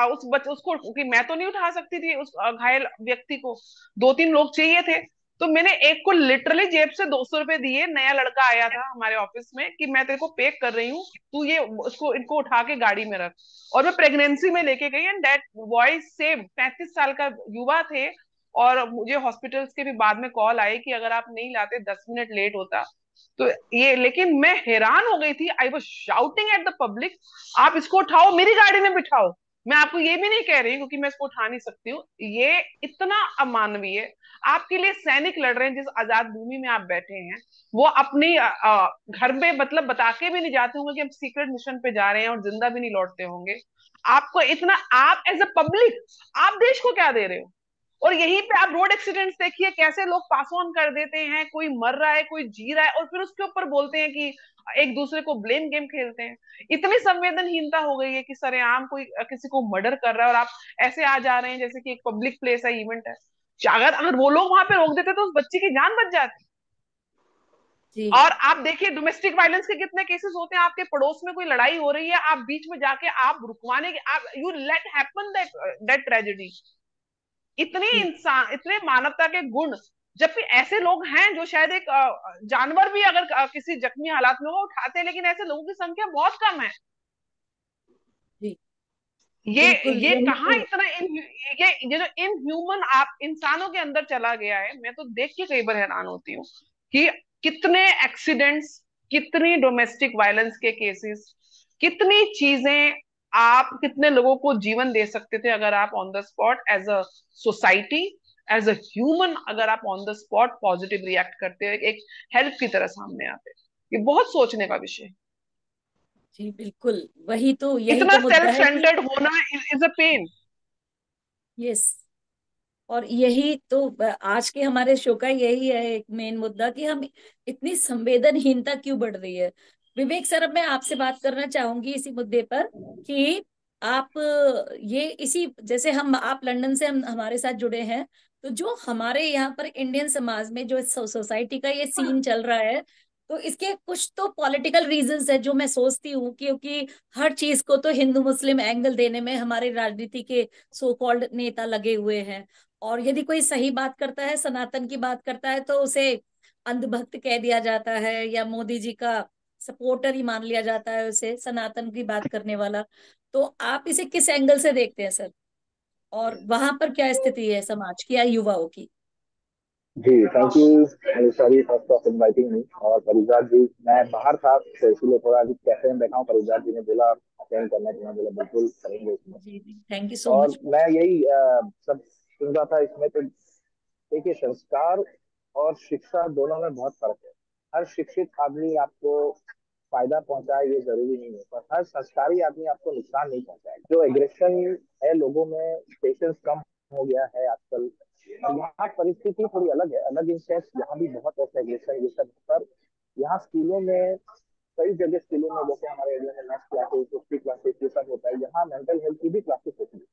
उस बच्चे उसको, क्योंकि मैं तो नहीं उठा सकती थी उस घायल व्यक्ति को, 2-3 लोग चाहिए थे। तो मैंने एक को लिटरली जेब से 200 रुपए दिए। नया लड़का आया था हमारे ऑफिस में, कि मैं तेरे को पैक कर रही हूँ, तू ये उसको, इनको उठा के गाड़ी में रख। और मैं प्रेगनेंसी में लेके गई, एंड दैट बॉय सेव, 35 साल का युवा थे। और मुझे हॉस्पिटल्स के भी बाद में कॉल आई कि अगर आप नहीं लाते, 10 मिनट लेट होता तो ये, लेकिन मैं हैरान हो गई थी, I was shouting at the public, आप इसको उठाओ, मेरी गाड़ी में बिठाओ। मैं आपको ये भी नहीं कह रही क्योंकि मैं इसको उठा नहीं सकती हूँ, ये इतना अमानवीय है। आपके लिए सैनिक लड़ रहे हैं, जिस आजाद भूमि में आप बैठे हैं, वो अपनी घर में मतलब बता के भी नहीं जाते होंगे कि हम सीक्रेट मिशन पे जा रहे हैं, और जिंदा भी नहीं लौटते होंगे। आपको इतना, आप एज अ पब्लिक, आप देश को क्या दे रहे हो? और यहीं पे आप रोड एक्सीडेंट्स देखिए, कैसे लोग पास ऑन कर देते हैं, कोई मर रहा है, कोई जी रहा है, और फिर उसके ऊपर बोलते हैं कि एक दूसरे को ब्लेम गेम खेलते हैं। इतनी संवेदनहीनता हो गई है कि सरेआम कोई किसी को मर्डर कर रहा है, और आप ऐसे आ जा रहे हैं जैसे कि एक पब्लिक प्लेस है, इवेंट है। अगर अगर वो लोग वहां पे रोक देते तो उस बच्ची की जान बच जाती। जी और आप देखिए डोमेस्टिक वायलेंस के कितने केसेस होते हैं, आपके पड़ोस में कोई लड़ाई हो रही है, आप बीच में जाके आप रुकवाने के, आप you let happen that tragedy. इतने जी इंसान, इतने मानवता के गुण, जबकि ऐसे लोग हैं जो शायद एक जानवर भी अगर किसी जख्मी हालात में हो उठाते हैं, लेकिन ऐसे लोगों की संख्या बहुत कम है। जी ये बिल्कुल ये यही कहाँ तो। इतना ये जो इनह्यूमन आप इंसानों के अंदर चला गया है, मैं तो देख के कई बार हैरान होती हूँ कि कितने एक्सीडेंट्स, कितनी डोमेस्टिक वायलेंस के केसेस, कितनी चीजें, आप कितने लोगों को जीवन दे सकते थे अगर आप on the spot as a society, as a human, अगर आप on the spot positive react करते हो, एक हेल्प की तरह सामने आते। ये बहुत सोचने का विषय है। जी बिल्कुल, वही तो, यही इतना तो मुद्दा सेल्फ है कि सेंटर्ड होना इज अ पेन। यस। और यही तो आज के हमारे शो का यही है एक मेन मुद्दा, कि हम इतनी संवेदनहीनता क्यों बढ़ रही है। विवेक सर, अब मैं आपसे बात करना चाहूंगी इसी मुद्दे पर, कि आप ये इसी जैसे हम, आप लंदन से हम हमारे साथ जुड़े हैं, तो जो हमारे यहाँ पर इंडियन समाज में जो सोसाइटी का ये सीन चल रहा है, तो इसके कुछ तो पॉलिटिकल रीजंस है जो मैं सोचती हूँ, क्योंकि हर चीज को तो हिंदू मुस्लिम एंगल देने में हमारे राजनीति के सो कॉल्ड नेता लगे हुए हैं। और यदि कोई सही बात करता है, सनातन की बात करता है, तो उसे अंधभक्त कह दिया जाता है, या मोदी जी का सपोर्टर ही मान लिया जाता है उसे, सनातन की बात करने वाला। तो आप इसे किस एंगल से देखते हैं सर, और वहां पर क्या स्थिति है समाज की या युवाओं की? जी, thank you sorry first of inviting me. और परिजात जी, मैं बाहर था तो इसलिए थोड़ा अभी कैफे में बैठा हूँ। परिजात जी ने बोला अटेंड करना, तो मैं बोला बिल्कुल करेंगे इसमें। जी जी, थैंक यू सो और मच। मैं यही सब सुन रहा था इसमें। तो देखिए, संस्कार और शिक्षा दोनों में बहुत फर्क है। हर शिक्षित आदमी आपको फायदा पहुंचाए ये जरूरी नहीं है, पर हर संस्कारी आदमी आपको नुकसान नहीं पहुंचाए। जो एग्रेशन है लोगों में, पेशेंस कम हो गया है आजकल। यहाँ परिस्थिति थोड़ी अलग है, अलग इन सेंस यहाँ भी बहुत ऐसा एग्रेशन ये सब। पर यहाँ स्कूलों में, कई जगह स्कूलों में, जैसे हमारे एरिया में मैथ्स क्लासेस, हिस्ट्री क्लासेस, ये सब होता है। यहाँ मेंटल हेल्थ की भी क्लासेस होती है।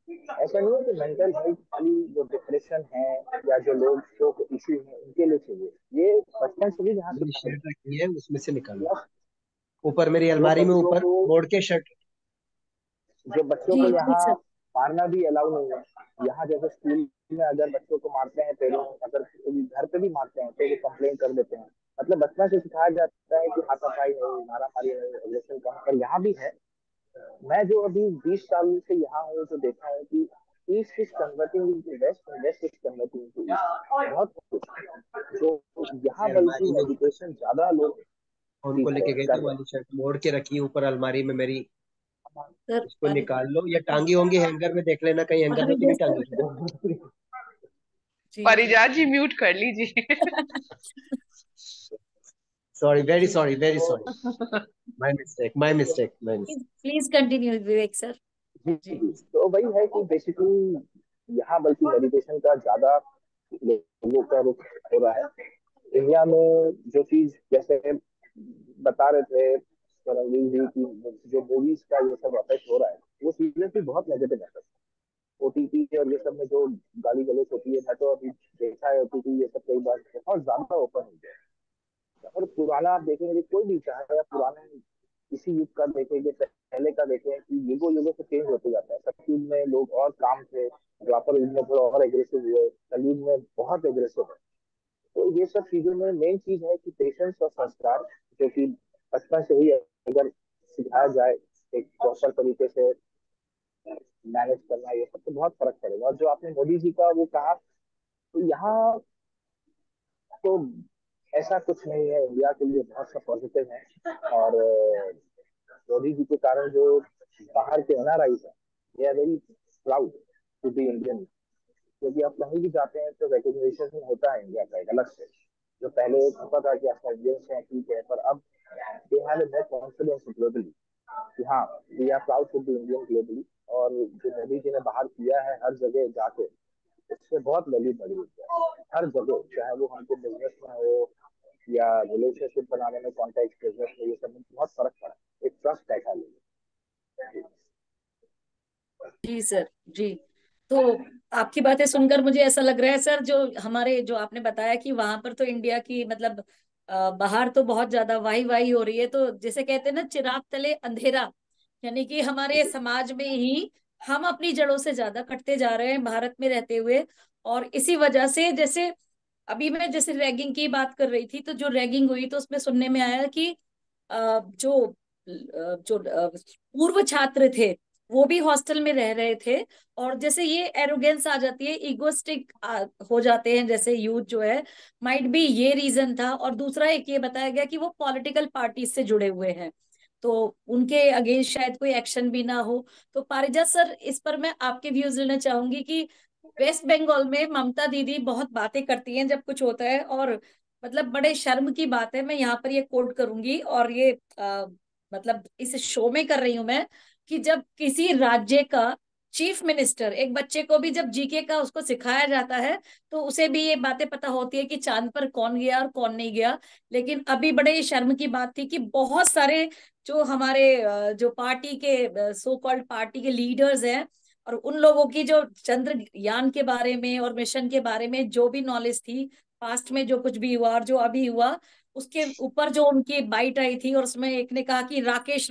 ऐसा नहीं है कि मेंटल हेल्थ खाली जो डिप्रेशन है या जो लोग को इश्यू है उनके लिए चाहिए। ये बचपन से भी यहाँ मेरी सिखाया शर्ट रखी है, उसमें से निकालो। जाता है। ऊपर मेरी जो अलमारी में, बच्चों ऊपर को मोड़ के शर्ट। जो बच्चों जी को जी यहाँ सर। मारना भी अलाउ नहीं है। यहाँ जैसे स्कूल में अगर बच्चों को मारते हैं पेरेंट्स, अगर घर पे भी मारते हैं तो वो कंप्लेन कर देते हैं। मतलब बचपन से सिखाया जाता है कि हाथापाई नहीं, मारामारी नहीं, एग्रेशन कम। पर यहाँ भी है। मैं जो अभी 20 साल से यहाँ हूँ, तो देखा है कि east is converting into west and west is converting into east. बहुत कुछ जो यहाँ, मेरी बल्कि अलमारी में ऊपर मेडिटेशन ज्यादा लोग फोन को सीख रहे लेके हैं, गए थे, कर रहे वाली शर्ट मोड़ के रखी है ऊपर अलमारी में मेरी। सर इसको अरे, निकाल लो, या टांगी होंगी हैंगर में, देख लेना कहीं हैंगर में तो अरे नहीं टांगी सर। होगी। जी जी। परिजा जी म्यूट कर लीजिए। सॉरी, वेरी जी sorry, very sorry. My mistake, my mistake, my please mistake. Please continue Vivek sir. जी जी जी। तो वही है कि बेसिकली यहाँ बल्कि मेडिटेशन का ज्यादा लोगों का रुख हो रहा है। इंडिया में जो चीज जैसे बता रहे थे रणवीर जी की, जो मूवीज का ये सब अफेक्ट हो रहा है, वो सीरियसली बहुत नेगेटिव है। ओटीटी और ये सब में जो गाली गलौज होती है, मैं तो अभी देखा है ओटीटी ये सब कई बार बहुत ज्यादा ओपन हो गया है। और पुराना आप देखेंगे, कोई भी चाहे या पुराने किसी युग का देखेंगे, पहले का देखें, कि युगों युगों से चेंज होते जाता है। सतयुग में लोग और काम थे, द्वापर युग में थोड़ा और एग्रेसिव हुए, कलयुग में बहुत एग्रेसिव है। तो ये सब चीजों में मेन चीज है कि पेशेंस और संस्कार, जो कि बचपन से ही अगर सिखाया जाए एक प्रॉपर तरीके से मैनेज करना, ये सब तो बहुत फर्क पड़ेगा। और जो आपने मोदी जी का वो कहा, तो यहाँ तो ऐसा कुछ नहीं है, इंडिया के लिए बहुत सा पॉजिटिव है। और मोदी जी के कारण जो बाहर के एनआरआई है, they are very proud to be Indian. क्योंकि आप कहीं भी जाते हैं तो रिकग्निशन होता है इंडिया का एक अलग से। जो पहले होता था कि आप इंडियंस हैं ठीक है, पर अब they have more confidence globally कि हाँ, we are proud to be Indian globally. और जो मोदी जी ने बाहर किया है हर जगह जाके, इससे बहुत वैल्यू बढ़ी है हर जगह, चाहे वो हमको बिजनेस में हो या रिलेशनशिप बनाने में, कॉन्टेक्ट बिजनेस में, ये सब में बहुत फर्क पड़ा है। एक ट्रस्ट बैठा है। जी सर। जी। तो आपकी बातें सुनकर मुझे ऐसा लग रहा है सर, जो हमारे जो आपने बताया कि वहां पर तो इंडिया की मतलब बाहर तो बहुत ज्यादा वाही वाही हो रही है, तो जैसे कहते हैं ना, चिराग तले अंधेरा, यानी कि हमारे समाज में ही हम अपनी जड़ों से ज्यादा कटते जा रहे हैं भारत में रहते हुए। और इसी वजह से, जैसे अभी मैं जैसे रैगिंग की बात कर रही थी, तो जो रैगिंग हुई तो उसमें सुनने में आया कि जो पूर्व छात्र थे वो भी हॉस्टल में रह रहे थे। और जैसे ये एरोगेंस आ जाती है, इगोस्टिक हो जाते हैं जैसे यूथ जो है, माइट बी ये रीजन था। और दूसरा एक ये बताया गया कि वो पॉलिटिकल पार्टी से जुड़े हुए हैं, तो उनके अगेंस्ट शायद कोई एक्शन भी ना हो। तो पारिजात सर, इस पर मैं आपके व्यूज लेना चाहूंगी कि वेस्ट बंगाल में ममता दीदी बहुत बातें करती हैं जब कुछ होता है, और मतलब बड़े शर्म की बात है, मैं यहाँ पर ये कोट करूंगी, और ये मतलब इस शो में कर रही हूं मैं, कि जब किसी राज्य का चीफ मिनिस्टर एक बच्चे को भी जब जीके का उसको सिखाया जाता है, तो उसे भी ये बातें पता होती है कि चांद पर कौन गया और कौन नहीं गया। लेकिन अभी बड़े शर्म की बात थी कि बहुत सारे जो हमारे जो पार्टी के सो कॉल्ड पार्टी के लीडर्स हैं, और उन लोगों की जो चंद्रयान के बारे में और मिशन के बारे में जो भी नॉलेज थी, पास्ट में जो कुछ भी हुआ और जो अभी हुआ, उसके ऊपर जो उनकी बाइट आई थी, और उसमें एक ने कहा कि राकेश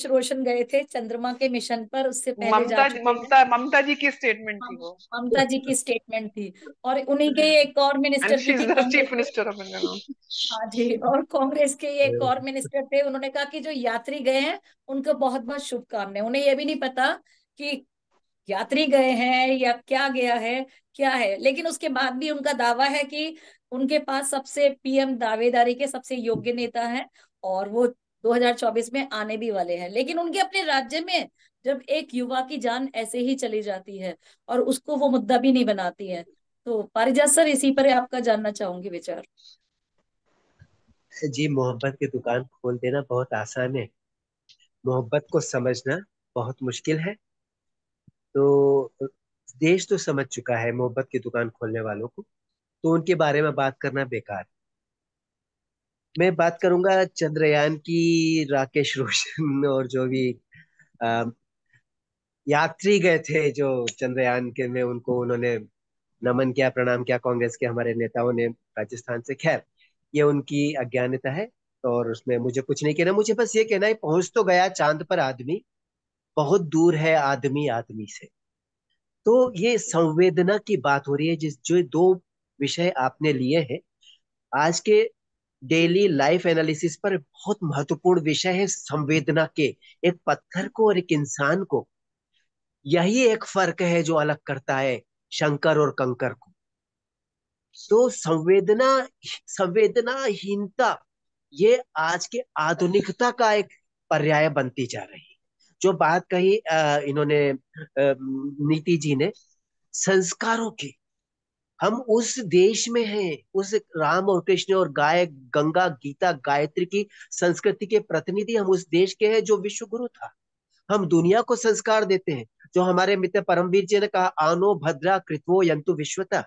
रोशन गए थे चंद्रमा के मिशन पर, उससे पहले जा ममता चुके हैं। ममता ममता जी की स्टेटमेंट थी वो। ममता जी की स्टेटमेंट थी। और उन्हीं के एक और एंड मिनिस्टर शी भी इज थी द कांग्रेस चीफ के। Minister of India. हाँ जी, और कांग्रेस के ये एक और मिनिस्टर थे, उन्होंने कहा कि जो यात्री गए हैं उनको बहुत बहुत शुभकामनाएं। उन्हें ये भी नहीं पता कि यात्री गए हैं या क्या गया है, क्या है। लेकिन उसके बाद भी उनका दावा है कि उनके पास सबसे पीएम दावेदारी के सबसे योग्य नेता हैं, और वो 2024 में आने भी वाले हैं। लेकिन उनके अपने राज्य में जब एक युवा की जान ऐसे ही चली जाती है, और उसको वो मुद्दा भी नहीं बनाती है, तो पारिजात सर, इसी पर आपका जानना चाहूंगी विचार। जी, मोहब्बत की दुकान खोल देना बहुत आसान है, मोहब्बत को समझना बहुत मुश्किल है। तो देश तो समझ चुका है मोहब्बत की दुकान खोलने वालों को, तो उनके बारे में बात करना बेकार। मैं बात करूंगा चंद्रयान की, राकेश रोशन और जो भी अ, यात्री गए थे जो चंद्रयान के में, उनको उन्होंने नमन किया, प्रणाम किया कांग्रेस के हमारे नेताओं ने राजस्थान से। खैर, ये उनकी अज्ञानता है, और उसमें मुझे कुछ नहीं कहना। मुझे बस ये कहना है, पहुंच तो गया चांद पर आदमी, बहुत दूर है आदमी आदमी से। तो ये संवेदना की बात हो रही है, जिस जो दो विषय आपने लिए हैं आज के डेली लाइफ एनालिसिस पर, बहुत महत्वपूर्ण विषय है संवेदना के। एक पत्थर को और एक इंसान को, यही एक फर्क है जो अलग करता है शंकर और कंकर को। तो संवेदनाहीनता, ये आज के आधुनिकता का एक पर्याय बनती जा रही है। जो बात कही इन्होंने नीति जी ने संस्कारों की, हम उस देश में हैं, उस राम और कृष्ण और गाय गंगा गीता गायत्री की संस्कृति के प्रतिनिधि हम उस देश के हैं जो विश्व गुरु था। हम दुनिया को संस्कार देते हैं। जो हमारे मित्र परमवीर जी ने कहा, आनो भद्रा कृत्वो यंतु विश्वता,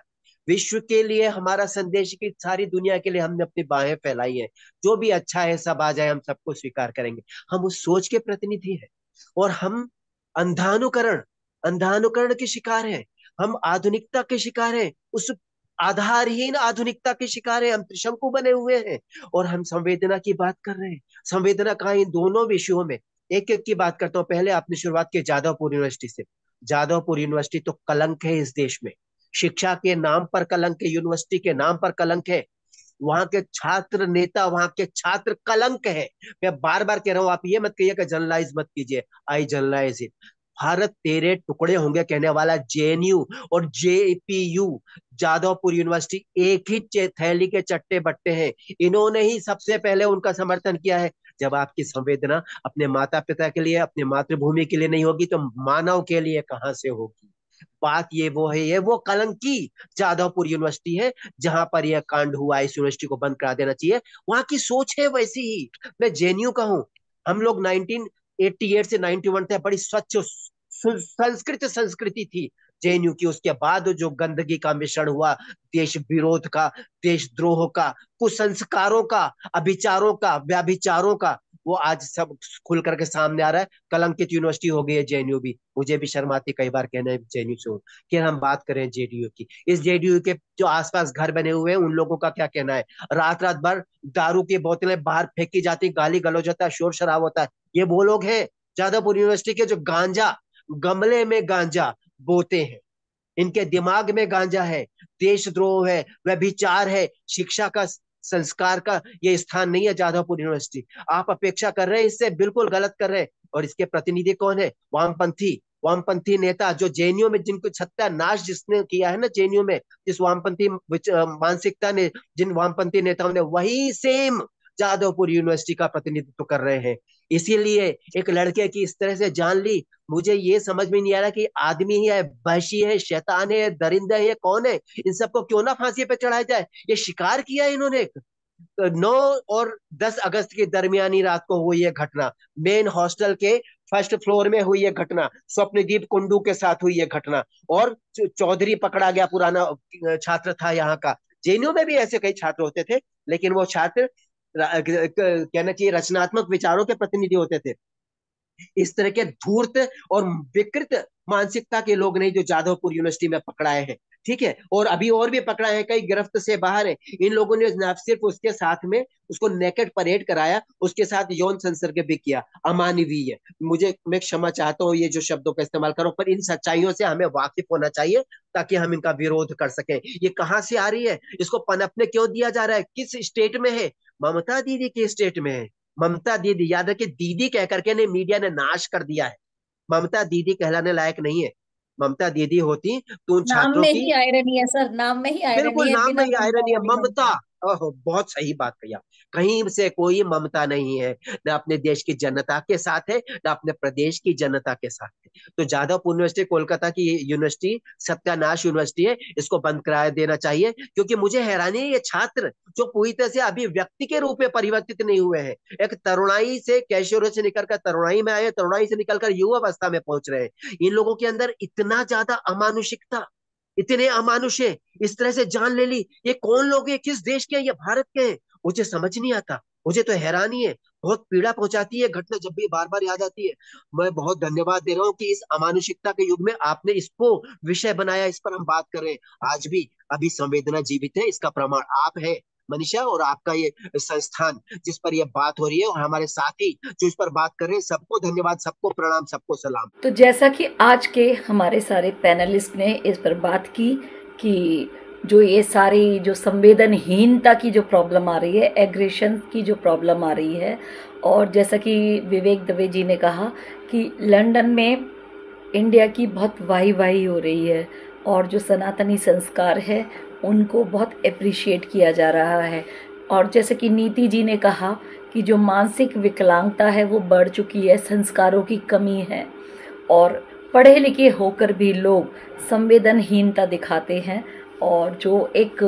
विश्व के लिए हमारा संदेश की सारी दुनिया के लिए हमने अपनी बाहें फैलाई हैं। जो भी अच्छा है सब आ जाए, हम सबको स्वीकार करेंगे। हम उस सोच के प्रतिनिधि हैं, और हम अंधानुकरण अंधानुकरण के शिकार हैं। हम आधुनिकता के शिकार हैं, उस आधारहीन आधुनिकता के शिकार हैं। हम त्रिशंकु बने हुए हैं, और हम संवेदना की बात कर रहे हैं। संवेदना कहाँ, इन दोनों विषयों में। एक एक की बात करता हूँ। पहले आपने शुरुआत की जादवपुर यूनिवर्सिटी से। जादवपुर यूनिवर्सिटी तो कलंक है इस देश में, शिक्षा के नाम पर कलंक है, यूनिवर्सिटी के नाम पर कलंक है। वहां के छात्र नेता, वहां के छात्र कलंक है। मैं बार बार कह रहा हूं, आप ये मत कहिए कि जनरलाइज मत कीजिए, आई जनरलाइज इट। भारत तेरे टुकड़े होंगे कहने वाला जेएनयू और जेपीयू, जादवपुर यूनिवर्सिटी एक ही थैली के चट्टे बट्टे हैं। इन्होंने ही सबसे पहले उनका समर्थन किया है। जब आपकी संवेदना अपने माता पिता के लिए, अपने मातृभूमि के लिए नहीं होगी तो मानव के लिए कहां से होगी? बात ये वो है, ये वो कलंकी जादवपुर यूनिवर्सिटी है जहां पर यह कांड हुआ। इस यूनिवर्सिटी को बंद करा देना चाहिए। वहां की सोच है वैसी ही। मैं जेएनयू का हूं। हम लोग 1988 से 91 तक बड़ी स्वच्छ संस्कृत संस्कृति थी जेएनयू की। उसके बाद जो गंदगी का मिश्रण हुआ, देश विरोध का, देशद्रोह का, कुसंस्कारों का, अभिचारों का, व्याभिचारों का, वो आज सब खुल करके सामने आ रहा है। कलंकित यूनिवर्सिटी हो गई है जेएनयू भी। मुझे भी शर्म आती कई बार कहना है जेएनयू से हूँ। कि हम बात करें जेडीयू की, इस जेडीयू के जो आसपास घर बने हुए हैं उन लोगों का क्या कहना है? रात रात भर दारू की बोतलें बाहर फेंकी जाती, गाली गलौज होता है, शोर शराब होता है। ये वो लोग हैं जादवपुर यूनिवर्सिटी के जो गांजा, गमले में गांजा बोते हैं। इनके दिमाग में गांजा है, देशद्रोह है, व्यभिचार है, शिक्षा का संस्कार का ये स्थान नहीं है जादवपुर यूनिवर्सिटी। आप अपेक्षा कर रहे हैं इससे, बिल्कुल गलत कर रहे हैं। और इसके प्रतिनिधि कौन है? वामपंथी, वामपंथी नेता जो जेएनयू में जिनको सत्यानाश जिसने किया है ना, जेएनयू में जिस वामपंथी मानसिकता ने, जिन वामपंथी नेताओं ने, वही सेम जादवपुर यूनिवर्सिटी का प्रतिनिधित्व कर रहे हैं। इसीलिए एक लड़के की इस तरह से जान ली। मुझे ये समझ में नहीं आ रहा कि आदमी ही है, वहशी है, शैतान है, दरिंदा है, ये कौन है? इन सबको क्यों ना फांसी पे चढ़ाया जाए? ये शिकार किया इन्होंने। 9 और 10 अगस्त की दरमियानी रात को हुई ये घटना। मेन हॉस्टल के फर्स्ट फ्लोर में हुई ये घटना। स्वप्नदीप कुंडू के साथ हुई ये घटना। और चौधरी पकड़ा गया, पुराना छात्र था यहाँ का। जेएनयू में भी ऐसे कई छात्र होते थे, लेकिन वो छात्र कहना चाहिए रचनात्मक विचारों के प्रतिनिधि होते थे। इस तरह के धूर्त और विकृत मानसिकता के लोग नहीं जो जादवपुर यूनिवर्सिटी में पकड़ाए हैं। ठीक है, और अभी और भी पकड़ाए हैं, कई गिरफ्त से बाहर है। इन लोगों ने न सिर्फ उसके साथ में उसको नेकेड परेड कराया, उसके साथ यौन संसर्ग भी किया। अमानवीय। मैं क्षमा चाहता हूँ ये जो शब्दों का इस्तेमाल करो, पर इन सच्चाइयों से हमें वाकिफ होना चाहिए ताकि हम इनका विरोध कर सकें। ये कहां से आ रही है? इसको पनपने क्यों दिया जा रहा है? किस स्टेट में है? ममता दीदी के स्टेट में है। ममता दीदी, याद रखिए, दीदी कह करके ने मीडिया ने नाश कर दिया है। ममता दीदी कहलाने लायक नहीं है। ममता दीदी होती तो उन नाम छात्रों में की, ही आयरनी है सर, नाम में ही आयरनी बिल्कुल है, नाम में बिना ही ममता आयरन है, वाली ममता। ममता। ओहो, बहुत सही बात कही आप। कहीं से कोई ममता नहीं है, न अपने देश की जनता के साथ है, न अपने प्रदेश की जनता के साथ है। तो जादवपुर यूनिवर्सिटी कोलकाता की यूनिवर्सिटी सत्यानाश यूनिवर्सिटी है, इसको बंद करा देना चाहिए। क्योंकि मुझे हैरानी है, ये छात्र जो पूरी तरह से अभी व्यक्ति के रूप में परिवर्तित नहीं हुए हैं, एक तरुणाई से, कैशोर से निकलकर तरुणाई में आए, तरुणाई से निकलकर युवावस्था में पहुंच रहे हैं। इन लोगों के अंदर इतना ज्यादा अमानुषिकता, इतने अमानुष है, इस तरह से जान ले ली। ये कौन लोग हैं? किस देश के हैं? ये भारत के हैं? मुझे समझ नहीं आता। मुझे तो हैरानी है, बहुत पीड़ा पहुंचाती है घटना जब भी बार बार याद आती है। मैं बहुत धन्यवाद दे रहा हूँ कि इस अमानुषिकता के युग में आपने इसको विषय बनाया, इस पर हम बात कर रहे हैं। आज भी अभी संवेदना जीवित है, इसका प्रमाण आप है मनीषा, और आपका ये संस्थान जिस पर ये बात हो रही है, और हमारे साथी जो इस पर बात कर रहे हैं। सबको धन्यवाद, सबको प्रणाम, सबको सलाम। तो जैसा कि आज के हमारे सारे पैनलिस्ट ने इस पर बात की कि जो ये सारी जो संवेदनहीनता की जो प्रॉब्लम आ रही है, एग्रेशन की जो प्रॉब्लम आ रही है, और जैसा कि विवेक दवे जी ने कहा कि लंदन में इंडिया की बहुत वाही वाही हो रही है, और जो सनातनी संस्कार है उनको बहुत अप्रिशिएट किया जा रहा है। और जैसे कि नीति जी ने कहा कि जो मानसिक विकलांगता है वो बढ़ चुकी है, संस्कारों की कमी है, और पढ़े लिखे होकर भी लोग संवेदनहीनता दिखाते हैं, और जो एक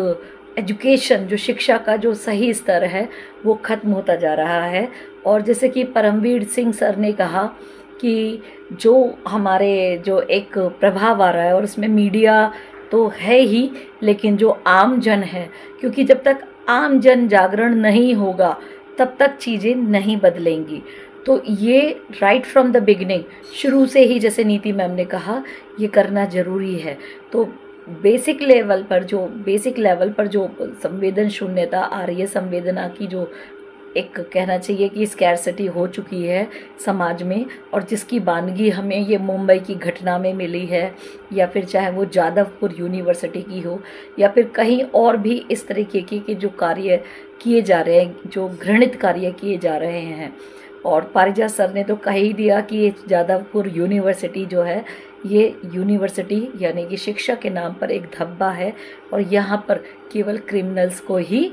एजुकेशन, जो शिक्षा का जो सही स्तर है वो ख़त्म होता जा रहा है। और जैसे कि परमवीर सिंह सर ने कहा कि जो हमारे जो एक प्रभाव आ रहा है, और उसमें मीडिया तो है ही, लेकिन जो आम जन है, क्योंकि जब तक आम जन जागरण नहीं होगा तब तक चीज़ें नहीं बदलेंगी। तो ये राइट फ्रॉम द बिगिनिंग, शुरू से ही, जैसे नीति मैम ने कहा, ये करना ज़रूरी है। तो बेसिक लेवल पर जो संवेदन शून्यता आ रही है, संवेदना की जो एक कहना चाहिए कि स्कैरसिटी हो चुकी है समाज में, और जिसकी वानगी हमें ये मुंबई की घटना में मिली है, या फिर चाहे वो जादवपुर यूनिवर्सिटी की हो, या फिर कहीं और भी इस तरीके के जो कार्य किए जा रहे हैं, जो घृणित कार्य किए जा रहे हैं। और पारिजात सर ने तो कह ही दिया कि ये जादवपुर यूनिवर्सिटी जो है, ये यूनिवर्सिटी यानी कि शिक्षा के नाम पर एक धब्बा है, और यहाँ पर केवल क्रिमिनल्स को ही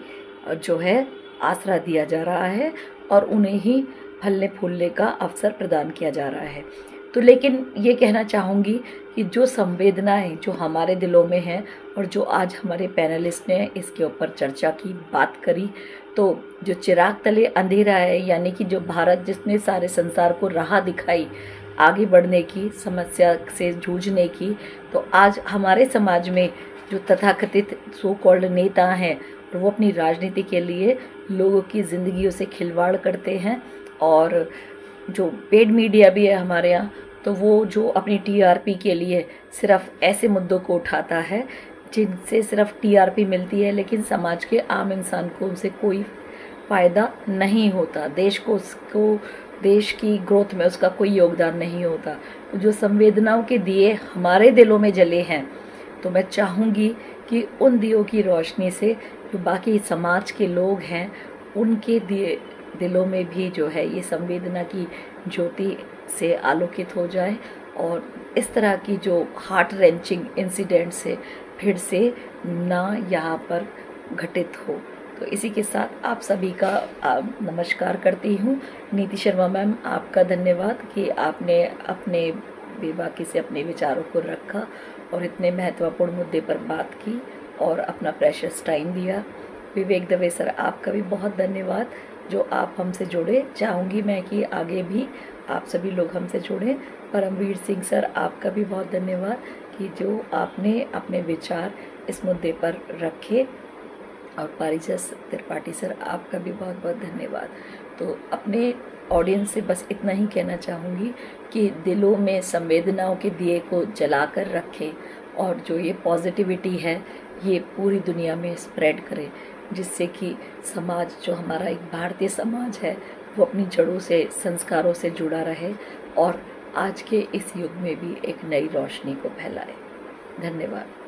जो है आसरा दिया जा रहा है, और उन्हें ही फलने फूलने का अवसर प्रदान किया जा रहा है। तो लेकिन ये कहना चाहूँगी कि जो संवेदनाएं जो हमारे दिलों में हैं, और जो आज हमारे पैनलिस्ट ने इसके ऊपर चर्चा की, बात करी, तो जो चिराग तले अंधेरा है, यानी कि जो भारत जिसने सारे संसार को राह दिखाई आगे बढ़ने की, समस्या से जूझने की, तो आज हमारे समाज में जो तथाकथित सो कॉल्ड नेता हैं, और वो अपनी राजनीति के लिए लोगों की ज़िंदगियों से खिलवाड़ करते हैं। और जो पेड मीडिया भी है हमारे यहाँ, तो वो जो अपनी टीआरपी के लिए सिर्फ ऐसे मुद्दों को उठाता है जिनसे सिर्फ टीआरपी मिलती है, लेकिन समाज के आम इंसान को उनसे कोई फ़ायदा नहीं होता, देश की ग्रोथ में उसका कोई योगदान नहीं होता। तो जो संवेदनाओं के दिए हमारे दिलों में जले हैं, तो मैं चाहूँगी कि उन दियों की रोशनी से जो बाकी समाज के लोग हैं, उनके दिलों में भी जो है ये संवेदना की ज्योति से आलोकित हो जाए, और इस तरह की जो हार्ट रेंचिंग इंसिडेंट से फिर से ना यहाँ पर घटित हो। तो इसी के साथ आप सभी का नमस्कार करती हूँ। नीति शर्मा मैम, आपका धन्यवाद कि आपने अपने बेबाकी से अपने विचारों को रखा और इतने महत्वपूर्ण मुद्दे पर बात की और अपना प्रेशियस टाइम दिया। विवेक दवे सर, आपका भी बहुत धन्यवाद जो आप हमसे जुड़े। चाहूँगी मैं कि आगे भी आप सभी लोग हमसे जुड़ें। परमवीर सिंह सर, आपका भी बहुत धन्यवाद कि जो आपने अपने विचार इस मुद्दे पर रखे। और पारिजात त्रिपाठी सर, आपका भी बहुत बहुत धन्यवाद। तो अपने ऑडियंस से बस इतना ही कहना चाहूँगी कि दिलों में संवेदनाओं के दिए को जलाकर रखें, और जो ये पॉजिटिविटी है ये पूरी दुनिया में स्प्रेड करें, जिससे कि समाज जो हमारा एक भारतीय समाज है वो अपनी जड़ों से, संस्कारों से जुड़ा रहे, और आज के इस युग में भी एक नई रोशनी को फैलाए। धन्यवाद।